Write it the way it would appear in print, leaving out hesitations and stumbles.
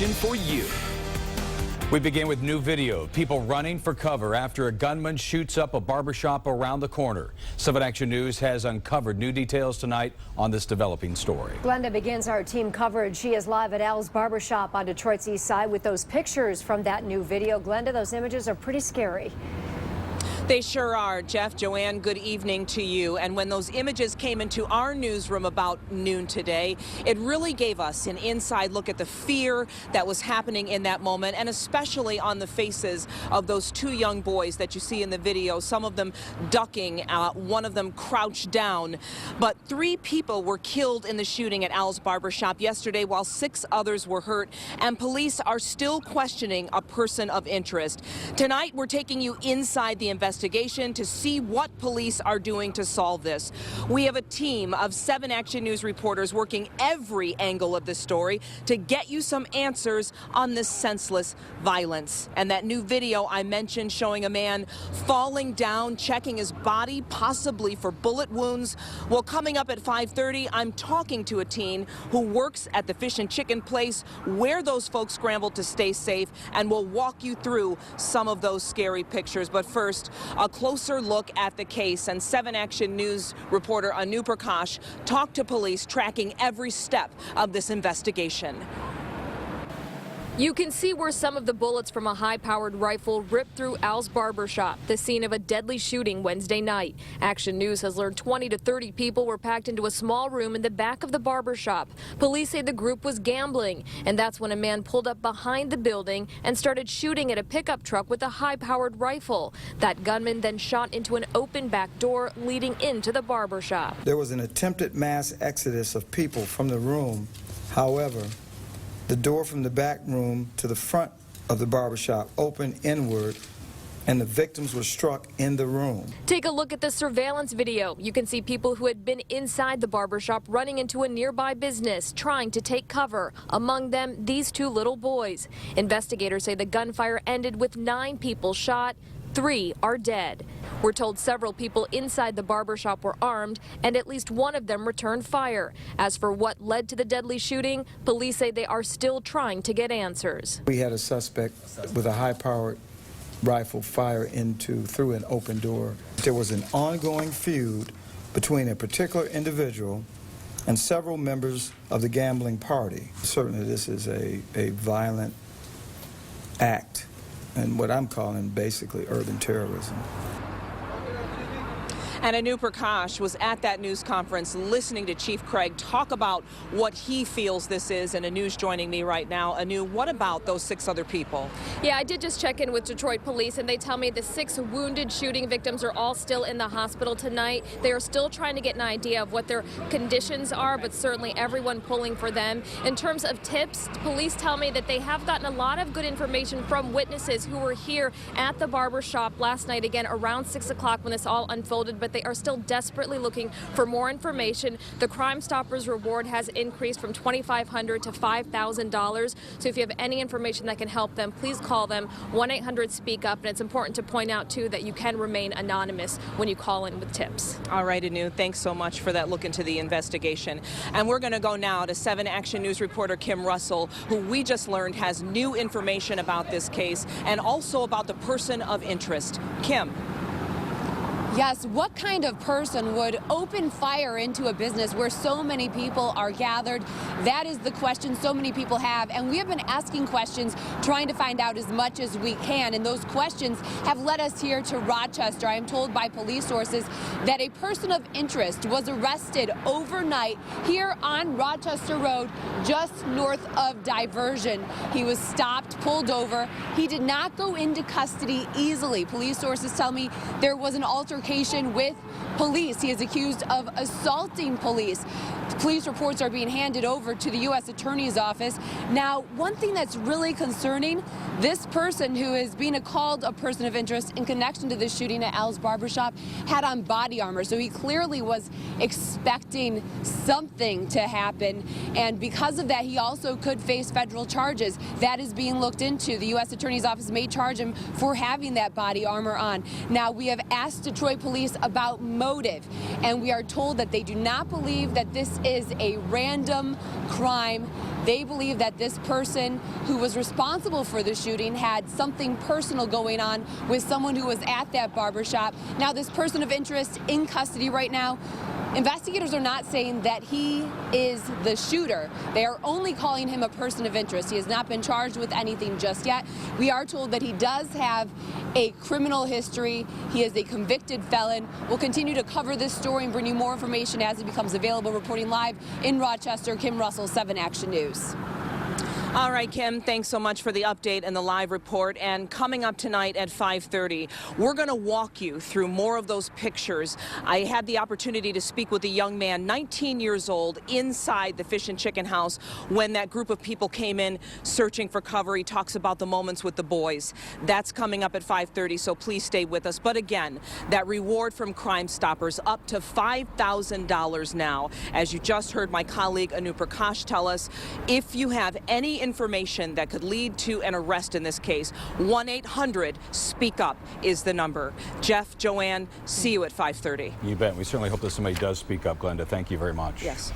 action for you. We begin with new video of people running for cover after a gunman shoots up a barbershop around the corner. 7 Action News has uncovered new details tonight on this developing story. Glenda begins our team coverage. She is live at Al's Barbershop on Detroit's east side with those pictures from that new video. Glenda, those images are pretty scary. They sure are. Jeff, Joanne, good evening to you. And when those images came into our newsroom about noon today, it really gave us an inside look at the fear that was happening in that moment, and especially on the faces of those 2 young boys that you see in the video, some of them ducking, one of them crouched down. But 3 people were killed in the shooting at Al's Barbershop yesterday, while 6 others were hurt, and police are still questioning a person of interest. Tonight, we're taking you inside the investigation to see what police are doing to solve this. We have a team of 7 Action News reporters working every angle of the story to get you some answers on this senseless violence. And that new video I mentioned showing a man falling down, checking his body, possibly for bullet wounds. Well, coming up at 5:30, I'm talking to a teen who works at the fish and chicken place where those folks scrambled to stay safe, and we'll walk you through some of those scary pictures. But first, a closer look at the case, and 7 Action News reporter Anu Prakash talked to police tracking every step of this investigation. You can see where some of the bullets from a high-powered rifle ripped through Al's Barbershop, the scene of a deadly shooting Wednesday night. Action News has learned 20 to 30 people were packed into a small room in the back of the barbershop. Police say the group was gambling, and that's when a man pulled up behind the building and started shooting at a pickup truck with a high-powered rifle. That gunman then shot into an open back door leading into the barbershop. There was an attempted mass exodus of people from the room. However, the door from the back room to the front of the barbershop opened inward, and the victims were struck in the room. Take a look at the surveillance video. You can see people who had been inside the barbershop running into a nearby business, trying to take cover. Among them, these 2 little boys. Investigators say the gunfire ended with 9 people shot. 3 are dead. We're told several people inside the barbershop were armed, and at least one of them returned fire. As for what led to the deadly shooting, police say they are still trying to get answers. We had a suspect with a high-powered rifle fire through an open door. There was an ongoing feud between a particular individual and several members of the gambling party. Certainly this is a violent act, and what I'm calling basically urban terrorism. And Anu Prakash was at that news conference listening to Chief Craig talk about what he feels this is. And Anu's joining me right now. Anu, what about those 6 other people? Yeah, I did just check in with Detroit police, and they tell me the 6 wounded shooting victims are all still in the hospital tonight. They are still trying to get an idea of what their conditions are, but certainly everyone pulling for them. In terms of tips, police tell me that they have gotten a lot of good information from witnesses who were here at the barbershop last night, again around 6 o'clock when this all unfolded, but they are still desperately looking for more information. The Crime Stoppers reward has increased from $2,500 to $5,000. So if you have any information that can help them, please call them 1-800-SPEAK-UP. And it's important to point out, too, that you can remain anonymous when you call in with tips. All right, Anu, thanks so much for that look into the investigation. And we're going to go now to 7 Action News reporter Kim Russell, who we just learned has new information about this case and also about the person of interest. Kim. Yes, what kind of person would open fire into a business where so many people are gathered? That is the question so many people have, and we have been asking questions, trying to find out as much as we can, and those questions have led us here to Rochester. I am told by police sources that a person of interest was arrested overnight here on Rochester Road, just north of Diversion. He was stopped, pulled over. He did not go into custody easily. Police sources tell me there was an altercation with police. He is accused of assaulting police. Police reports are being handed over to the U.S. Attorney's Office. Now, one thing that's really concerning, this person who is being called a person of interest in connection to this shooting at Al's Barbershop had on body armor, so he clearly was expecting something to happen, and because of that, he also could face federal charges. That is being looked into. The U.S. Attorney's Office may charge him for having that body armor on. Now, we have asked Detroit police about motive, and we are told that they do not believe that this is a random crime. They believe that this person who was responsible for the shooting had something personal going on with someone who was at that barbershop. Now, this person of interest in custody right now. Investigators are not saying that he is the shooter. They are only calling him a person of interest. He has not been charged with anything just yet. We are told that he does have a criminal history. He is a convicted felon. We'll continue to cover this story and bring you more information as it becomes available. Reporting live in Rochester, Kim Russell, 7 Action News. All right, Kim, thanks so much for the update and the live report. And coming up tonight at 5:30, we're going to walk you through more of those pictures. I had the opportunity to speak with a young man, 19 years old, inside the Fish and Chicken House when that group of people came in searching for cover. He talks about the moments with the boys. That's coming up at 5:30, so please stay with us. But again, that reward from Crime Stoppers up to $5,000 now. As you just heard my colleague Anu Prakash tell us, if you have any information that could lead to an arrest in this case, 1-800-SPEAK-UP is the number. Jeff, Joanne, see you at 5:30. You bet. We certainly hope that somebody does speak up, Glenda. Thank you very much. Yes.